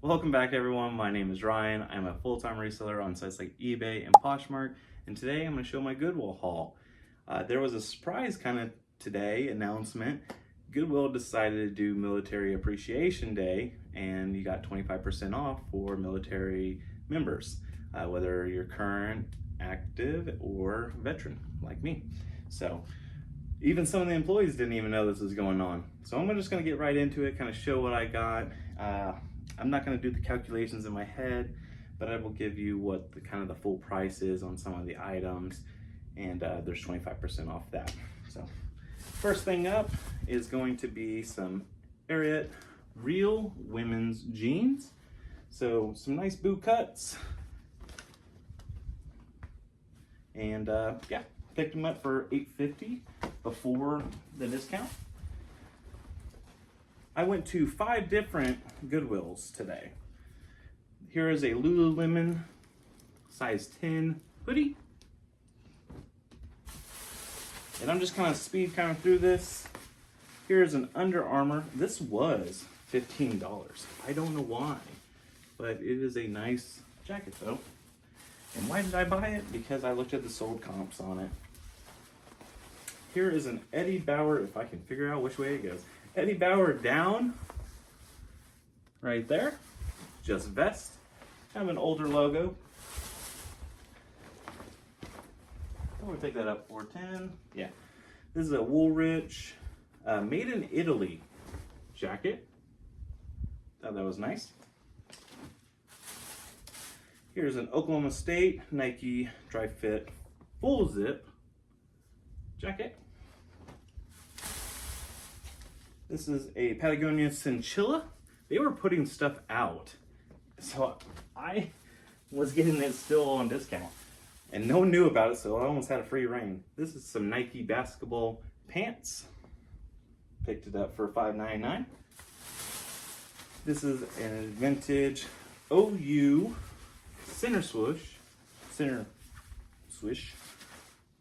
Welcome back everyone, my name is Ryan. I'm a full-time reseller on sites like eBay and Poshmark, and today I'm going to show my Goodwill haul. There was a surprise kind of today announcement. Goodwill decided to do Military Appreciation Day, and you got 25% off for military members, whether you're current, active, or veteran like me. So even some of the employees didn't even know this was going on. So I'm just going to get right into it, kind of show what I got. I'm not going to do the calculations in my head, but I will give you what the kind of the full price is on some of the items, and there's 25% off that. So first thing up is going to be some Ariat Real women's jeans. So some nice boot cuts, and yeah, picked them up for $8.50 before the discount. I went to 5 different Goodwills today. Here is a Lululemon size 10 hoodie. And I'm just kind of speed through this. Here's an Under Armour. This was $15. I don't know why, but it is a nice jacket though. And why did I buy it? Because I looked at the sold comps on it. Here is an Eddie Bauer, if I can figure out which way it goes. Eddie Bauer down, right there, just vest, kind of an older logo. I'm gonna pick that up for 10. Yeah, this is a Woolrich, made in Italy jacket. Thought that was nice. Here's an Oklahoma State Nike Dry Fit full zip jacket. This is a Patagonia Cinchilla. They were putting stuff out, so I was getting it still on discount, and no one knew about it, so I almost had a free reign. This is some Nike basketball pants. Picked it up for $5.99. This is a vintage OU center swish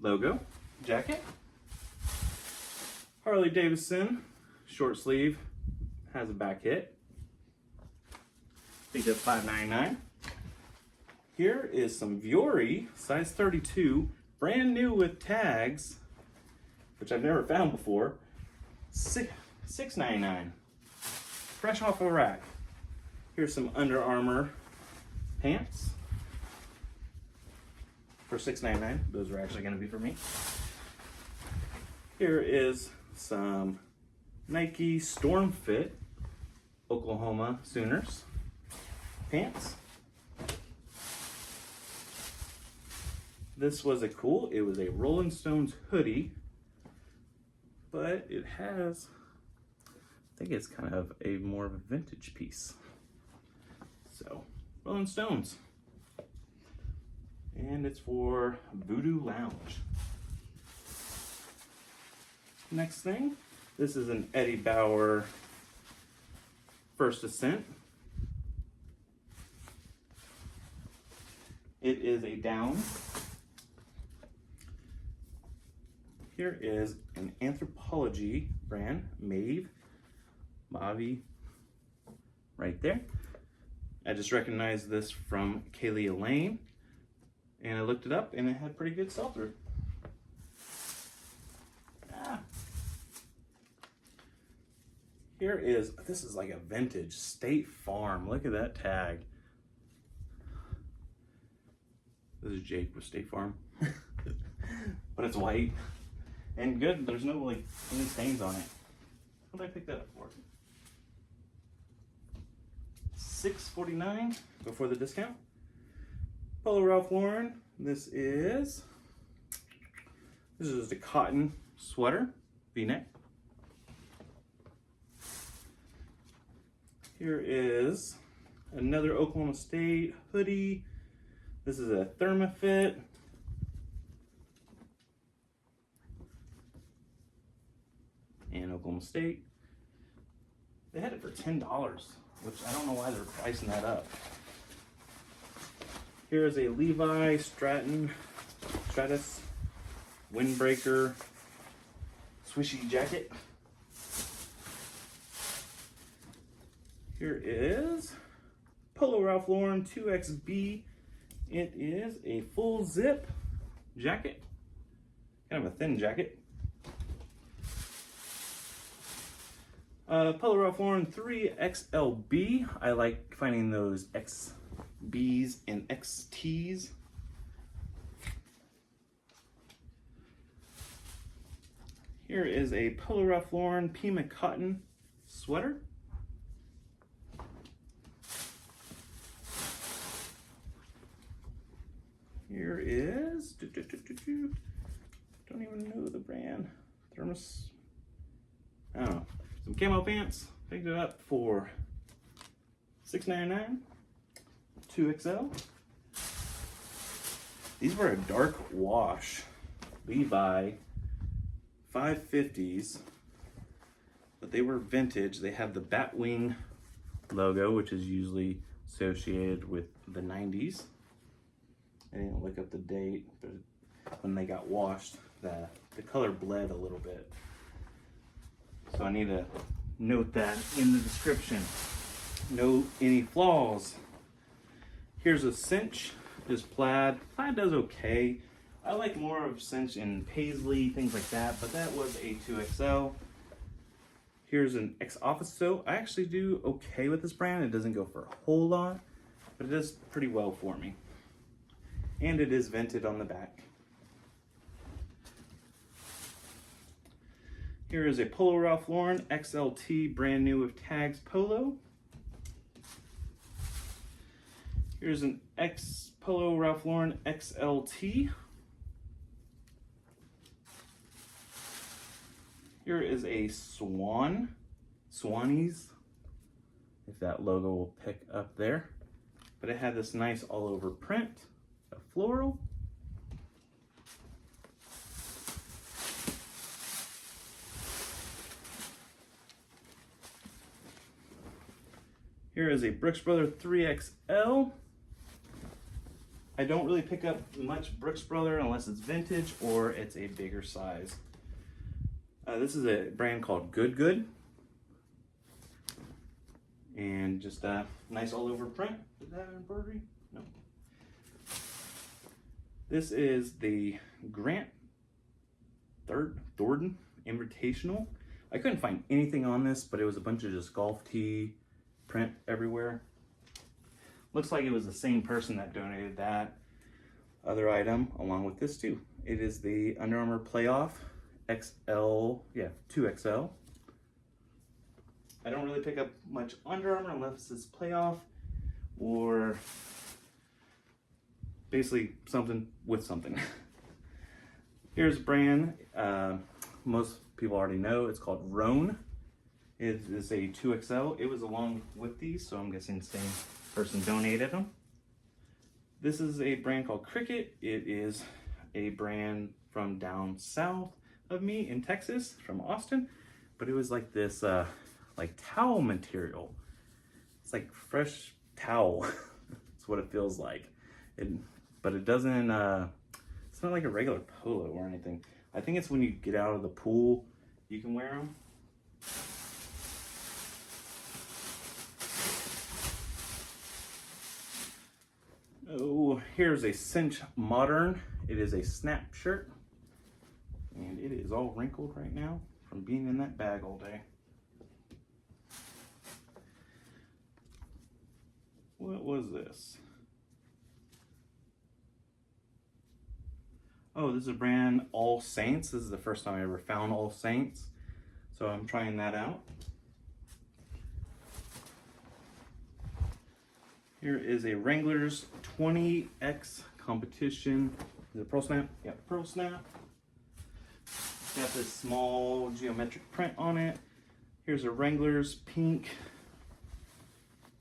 logo jacket. Harley Davidson short sleeve, has a back hit. I think that's $5.99. Here is some Vuori size 32, brand new with tags, which I've never found before. $6.99, fresh off a rack. Here's some Under Armour pants for $6.99. Those are actually going to be for me. Here is some Nike Storm Fit Oklahoma Sooners pants. This was it was a Rolling Stones hoodie, but it has, I think it's kind of a more of a vintage piece. So, Rolling Stones. And it's for Voodoo Lounge. Next thing, this is an Eddie Bauer First Ascent. It is a down. Here is an Anthropology brand, Mavi, right there. I just recognized this from Kaylee Elaine, and I looked it up, and it had pretty good sell-through. This is like a vintage State Farm. Look at that tag. This is Jake with State Farm. But it's white and good. There's no any stains on it. What did I pick that up for? $6.49 before the discount. Polo Ralph Lauren. This is a cotton sweater, V-neck. Here is another Oklahoma State hoodie. This is a Thermafit. And Oklahoma State. They had it for $10, which I don't know why they're pricing that up. Here is a Levi Stratus windbreaker swishy jacket. Here is Polo Ralph Lauren 2XB. It is a full zip jacket, kind of a thin jacket. Polo Ralph Lauren 3XLB. I like finding those XBs and XTs. Here is a Polo Ralph Lauren Pima cotton sweater. Here is, don't even know the brand, Thermos, I don't know, some camo pants. Picked it up for $6.99, 2XL. These were a dark wash Levi 550s, but they were vintage. They have the Batwing logo, which is usually associated with the 90s. I didn't look up the date, but when they got washed, the color bled a little bit. So I need to note that in the description. Note any flaws. Here's a cinch, just plaid. Plaid does okay. I like more of cinch in paisley, things like that, but that was a 2XL. Here's an ex-office tote. I actually do okay with this brand. It doesn't go for a whole lot, but it does pretty well for me. And it is vented on the back. Here is a Polo Ralph Lauren XLT brand new with tags polo. Here's an Polo Ralph Lauren XLT. Here is a Swannies, if that logo will pick up there. But it had this nice all over print. A floral. Here is a Brooks Brothers 3XL. I don't really pick up much Brooks Brothers unless it's vintage or it's a bigger size. This is a brand called Goodwill. And just a nice all over print. Is that embroidery? No. This is the Grant Thornton Invitational. I couldn't find anything on this, but it was a bunch of just golf tee print everywhere. Looks like it was the same person that donated that other item along with this too. It is the Under Armour Playoff XL, 2XL. I don't really pick up much Under Armour unless it's Playoff or basically something with something. Here's a brand most people already know. It's called Roan. It is a 2XL. It was along with these, so I'm guessing the same person donated them. This is a brand called Cricket. It is a brand from down south of me in Texas, from Austin. But it was like this like towel material. It's like fresh towel. That's what it feels like. But it doesn't, it's not like a regular polo or anything. I think it's when you get out of the pool, you can wear them. Oh, here's a Cinch Modern. It is a snap shirt. And it is all wrinkled right now from being in that bag all day. What was this? Oh, this is a brand, All Saints. This is the first time I ever found All Saints. So I'm trying that out. Here is a Wrangler's 20X competition. Is it Pearl Snap? Yeah, Pearl Snap. It's got this small geometric print on it. Here's a Wrangler's pink.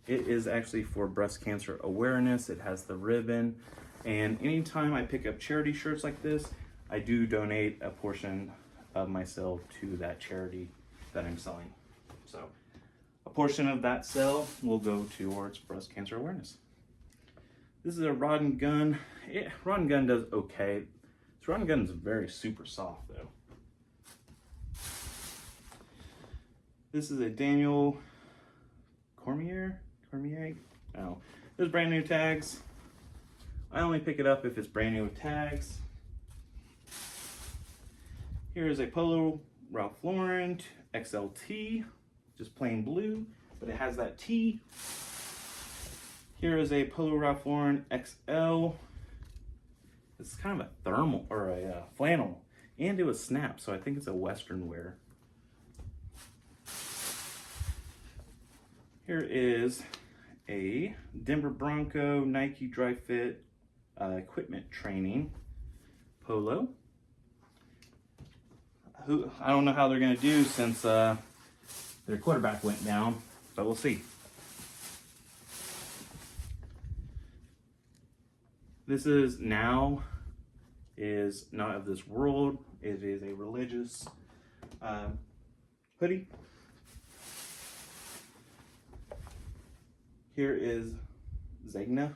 It is actually for breast cancer awareness. It has the ribbon. And anytime I pick up charity shirts like this, I do donate a portion of my sale to that charity that I'm selling. So a portion of that sale will go towards breast cancer awareness. This is a Rod and Gun. Rod and Gun does okay. This Rod and Gun is very super soft though. This is a Daniel Cormier? Oh, There's brand new tags. I only pick it up if it's brand new with tags. Here is a Polo Ralph Lauren XLT, just plain blue, but it has that T. Here is a Polo Ralph Lauren XL. It's kind of a thermal or a flannel, and it was snap, so I think it's a Western wear. Here is a Denver Bronco Nike Dry Fit equipment training polo. I don't know how they're going to do since their quarterback went down, but we'll see. This is not of this world. It is a religious hoodie. Here is Zegna.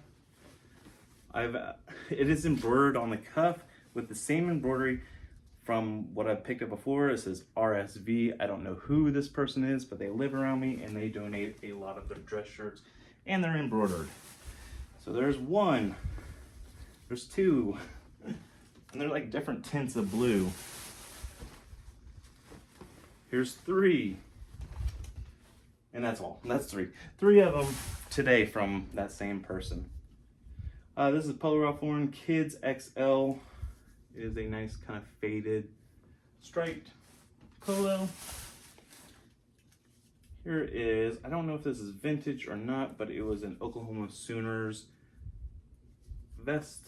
It is embroidered on the cuff with the same embroidery from what I've picked up before. It says RSV. I don't know who this person is, but they live around me and they donate a lot of their dress shirts and they're embroidered. So there's one, there's two, and they're like different tints of blue. Here's three. And that's all. That's three. Three of them today from that same person. This is Polo Ralph Lauren Kids XL. It is a nice kind of faded striped polo. Here is, I don't know if this is vintage or not, but it was an Oklahoma Sooners vest.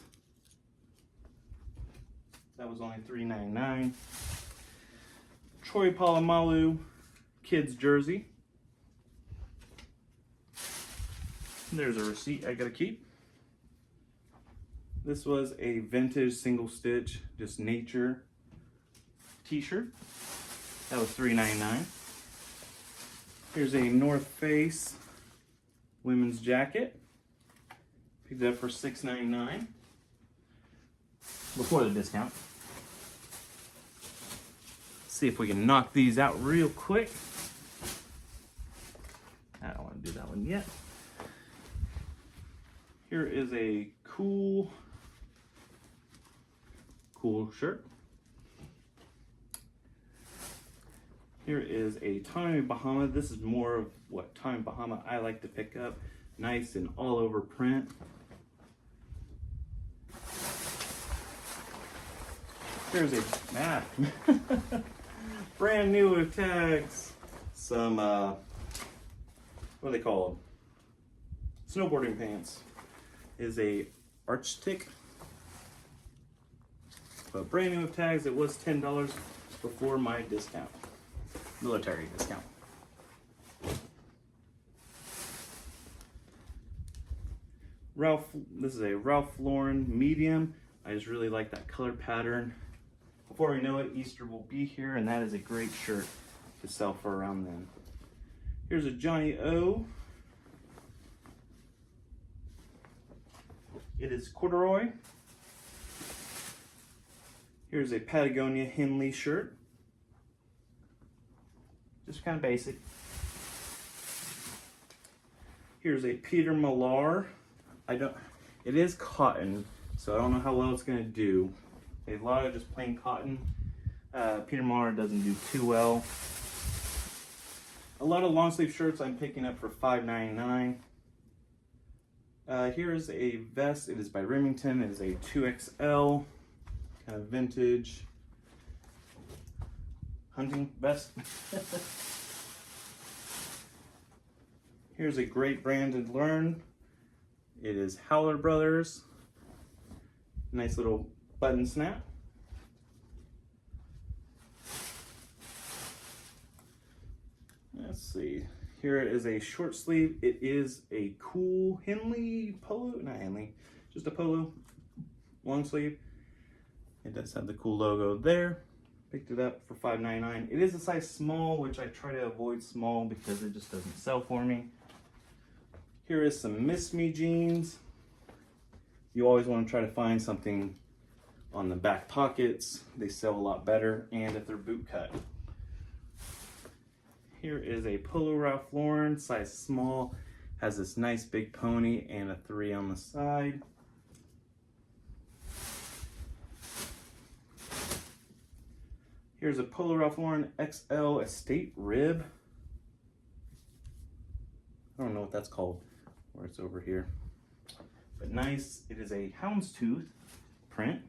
That was only $3.99. Troy Polamalu kids jersey. There's a receipt I gotta keep. This was a vintage single stitch, just nature t-shirt. That was $3.99. Here's a North Face women's jacket. Picked it up for $6.99 before the discount. Let's see if we can knock these out real quick. I don't want to do that one yet. Here is a cool shirt. Here is a Tommy Bahama. This is more of what Tommy Bahama I like to pick up. Nice and all over print. Here's a map. Brand new with tags. Some, what are they called? Snowboarding pants. Is a Arctic. But brand new with tags. It was $10 before my discount. Military discount. This is a Ralph Lauren medium. I just really like that color pattern. Before we know it, Easter will be here, and that is a great shirt to sell for around then. Here's a Johnny O. It is corduroy. Here's a Patagonia Henley shirt. Just kind of basic. Here's a Peter Millar. It is cotton, so I don't know how well it's gonna do. A lot of just plain cotton. Peter Millar doesn't do too well. A lot of long sleeve shirts I'm picking up for $5.99. Here is a vest. It is by Remington. It is a 2XL, kind of vintage hunting vest. Here's a great brand to learn. It is Howler Brothers. Nice little button snap. Let's see. Here is a short sleeve. It is a cool Henley polo, not Henley, just a polo, long sleeve. It does have the cool logo there. Picked it up for $5.99. It is a size small, which I try to avoid small because it just doesn't sell for me. Here is some Miss Me jeans. You always want to try to find something on the back pockets. They sell a lot better, and if they're boot cut. Here is a Polo Ralph Lauren, size small. Has this nice big pony and a 3 on the side. Here's a Polo Ralph Lauren XL Estate Rib. I don't know what that's called, where it's over here. But nice, it is a houndstooth print.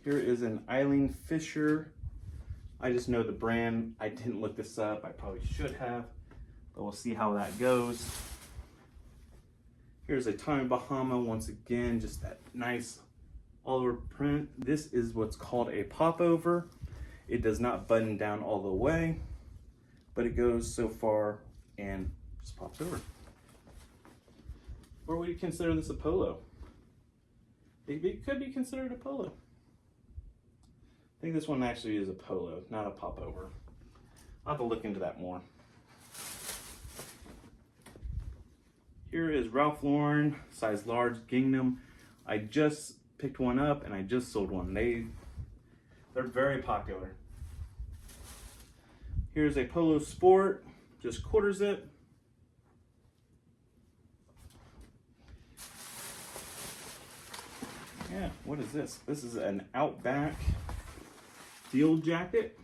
Here is an Eileen Fisher. I just know the brand. I didn't look this up. I probably should have, but we'll see how that goes. Here's a Tommy Bahama. Once again, just that nice all over print. This is what's called a popover. It does not button down all the way, but it goes so far and just pops over. Or would you consider this a polo? It could be considered a polo. I think this one actually is a polo, not a popover. I'll have to look into that more. Here is Ralph Lauren, size large, gingham. I just picked one up and I just sold one. They're very popular. Here's a Polo Sport, just quarter zip. Yeah, what is this? This is an Outback field jacket.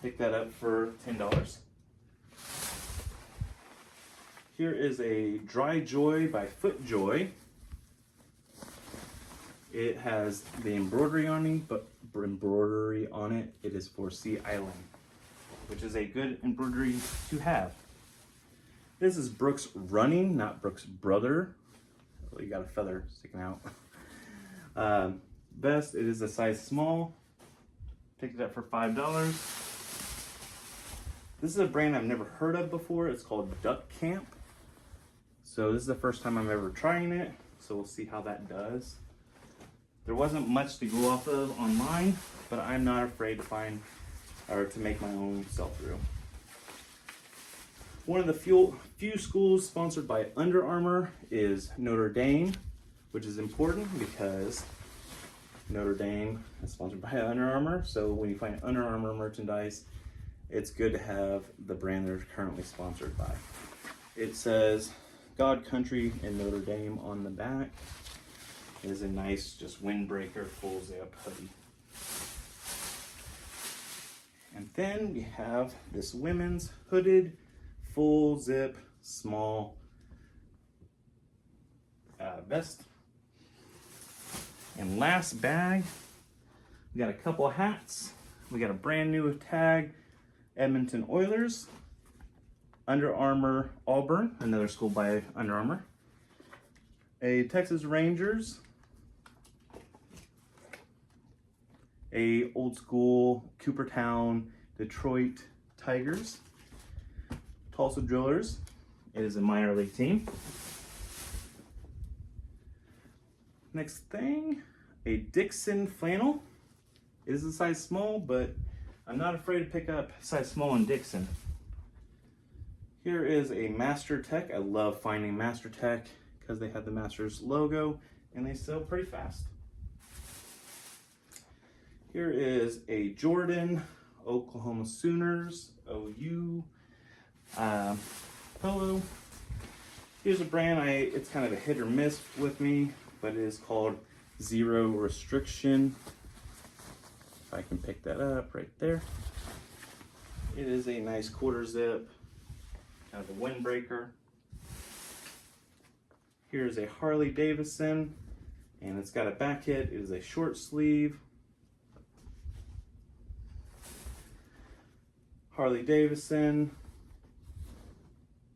Pick that up for $10. Here is a Dry Joy by FootJoy. It has the embroidery on it. It is for Sea Island, which is a good embroidery to have. This is Brooks Running, not Brooks Brother. Oh, you got a feather sticking out. Vest, it is a size small. Picked it up for $5. This is a brand I've never heard of before. It's called Duck Camp. So this is the first time I'm ever trying it. So we'll see how that does. There wasn't much to go off of online, but I'm not afraid to find or to make my own sell-through. One of the few schools sponsored by Under Armour is Notre Dame, which is important because Notre Dame is sponsored by Under Armour. So when you find Under Armour merchandise, it's good to have the brand they're currently sponsored by. It says God Country and Notre Dame on the back. It is a nice, just windbreaker, full zip hoodie. And then we have this women's hooded, full zip, small vest. And last bag, we got a couple of hats. We got a brand new tag, Edmonton Oilers, Under Armour Auburn, another school by Under Armour, a Texas Rangers, a old school Coopertown Detroit Tigers, Tulsa Drillers. It is a minor league team. Next thing, a Dixon flannel. It is a size small, but I'm not afraid to pick up size small in Dixon. Here is a Master Tech. I love finding Master Tech because they have the Masters logo and they sell pretty fast. Here is a Jordan Oklahoma Sooners OU polo. Here's a brand, it's kind of a hit or miss with me, but it is called Zero Restriction. If I can pick that up right there. It is a nice quarter zip, kind of a windbreaker. Here's a Harley Davidson, and it's got a back hit. It is a short sleeve. Harley Davidson.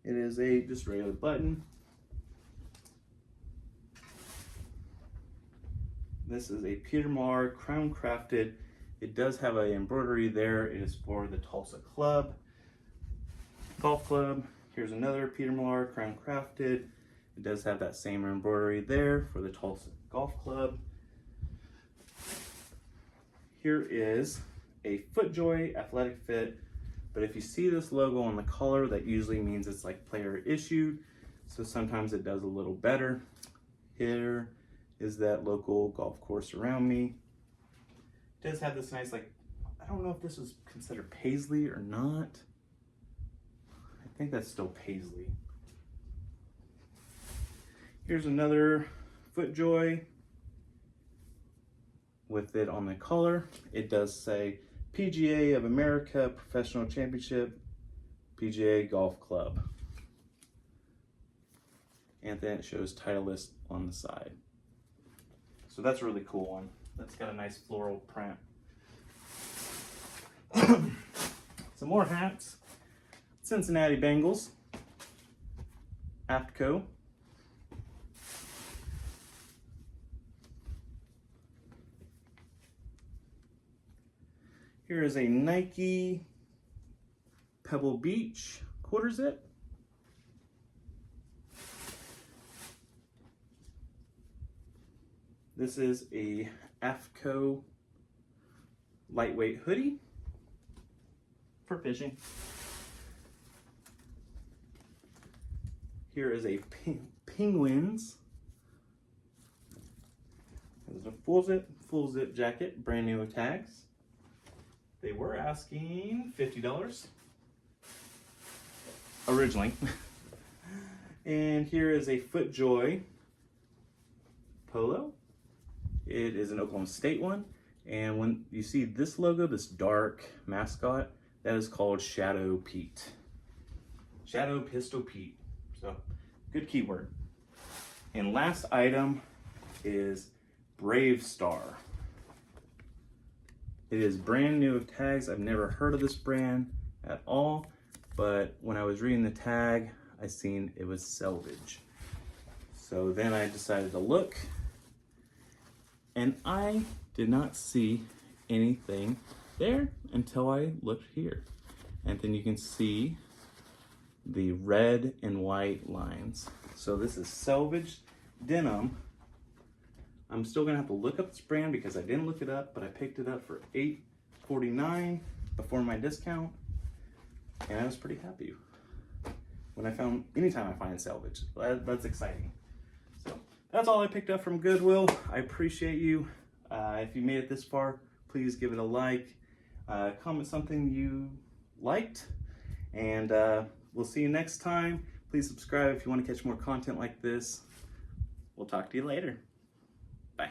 It is a just regular button. This is a Peter Millar Crown Crafted. It does have an embroidery there. It is for the Tulsa Golf Club. Here's another Peter Millar Crown Crafted. It does have that same embroidery there for the Tulsa Golf Club. Here is a FootJoy Athletic Fit. But if you see this logo on the collar, that usually means it's like player issued. So sometimes it does a little better. Here is that local golf course around me. It does have this nice, like, I don't know if this is considered paisley or not. I think that's still paisley. Here's another FootJoy with it on the collar. It does say PGA of America Professional Championship, PGA Golf Club. And then it shows Titleist on the side. So that's a really cool one. That's got a nice floral print. Some more hats. Cincinnati Bengals. AFTCO. Here is a Nike Pebble Beach quarter zip. This is a AFTCO lightweight hoodie for fishing. Here is a Penguins. There's a full zip jacket, brand new with tags. They were asking $50 originally. And here is a FootJoy polo. It is an Oklahoma State one. And when you see this logo, this dark mascot, that is called Shadow Pete. Shadow Pistol Pete. So, good keyword. And last item is Brave Star. It is brand new with tags. I've never heard of this brand at all, but when I was reading the tag, I seen it was selvage. So then I decided to look, and I did not see anything there until I looked here. And then you can see the red and white lines. So this is selvage denim. I'm still gonna have to look up this brand because I didn't look it up, but I picked it up for $8.49 before my discount, and I was pretty happy when I found, anytime I find salvage. That's exciting. So that's all I picked up from Goodwill. I appreciate you. If you made it this far, please give it a like, comment something you liked, and we'll see you next time. Please subscribe if you want to catch more content like this. We'll talk to you later. Bye.